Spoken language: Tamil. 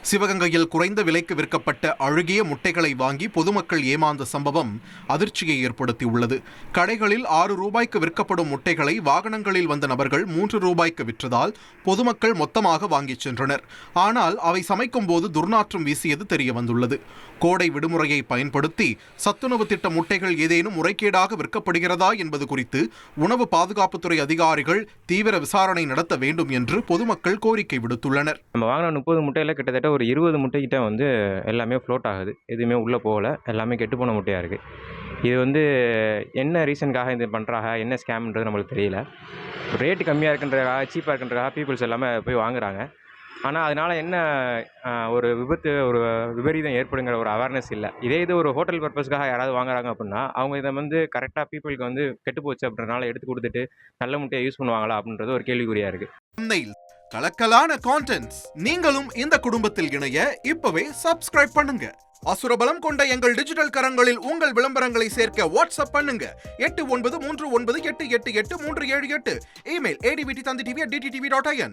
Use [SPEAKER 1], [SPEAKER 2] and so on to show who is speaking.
[SPEAKER 1] சிவகங்கையில் குறைந்த விலைக்கு விற்கப்பட்ட அழுகிய முட்டைகளை வாங்கி பொதுமக்கள் ஏமாந்த சம்பவம் அதிர்ச்சியை ஏற்படுத்தியுள்ளது. கடைகளில் 6 ரூபாய்க்கு விற்கப்படும் முட்டைகளை வாகனங்களில் வந்த நபர்கள் 3 ரூபாய்க்கு விற்றதால் பொதுமக்கள் மொத்தமாக வாங்கிச் சென்றனர். ஆனால் அவை சமைக்கும் போது துர்நாற்றம் வீசியது தெரியவந்துள்ளது. கோடை விடுமுறையை பயன்படுத்தி சத்துணவு திட்ட முட்டைகள் ஏதேனும் முறைகேடாக விற்கப்படுகிறதா என்பது குறித்து உணவு பாதுகாப்புத்துறை அதிகாரிகள் தீவிர விசாரணை நடத்த வேண்டும் என்று பொதுமக்கள் கோரிக்கை விடுத்துள்ளனர்.
[SPEAKER 2] நம்ம வாங்கின 30 முட்டையில் கிட்டத்தட்ட ஒரு 20 முட்டைக்கிட்ட எல்லாமே ஃப்ளோட் ஆகுது. எதுவுமே உள்ளே போகல, எல்லாமே கெட்டுப்போன முட்டையாக இருக்குது. இது என்ன ரீசனுக்காக இது பண்ணுறாங்க, என்ன ஸ்கேம்ன்றது நம்மளுக்கு தெரியல. ரேட்டு கம்மியாக இருக்குன்றதுக்காக, சீப்பாக இருக்குன்றதுக்காக பீப்புள்ஸ் எல்லாமே போய் வாங்குறாங்க. ஆனால் அதனால் என்ன ஒரு விபரீதம் ஏற்படுங்கிற ஒரு அவேர்னஸ் இல்லை. இதே இது ஒரு ஹோட்டல் பர்பஸ்க்காக யாராவது வாங்குறாங்க அப்படின்னா அவங்க இதை கரெக்டாக பீப்புளுக்கு கெட்டு போச்சு அப்படின்றனால எடுத்து கொடுத்துட்டு நல்ல முட்டையை யூஸ் பண்ணுவாங்களா அப்படின்றது ஒரு கேள்விக்குறியாக இருக்குது.
[SPEAKER 1] கலக்கலான கான்டென்ட்ஸ். நீங்களும் இந்த குடும்பத்தில் இணைய இப்பவே சப்ஸ்கிரைப் பண்ணுங்க. அசுரபலம் கொண்ட எங்கள் டிஜிட்டல் கரங்களில் உங்கள் விளம்பரங்களை சேர்க்க வாட்ஸ்அப் பண்ணுங்க. 893988883778. Email advtv@dttv.in.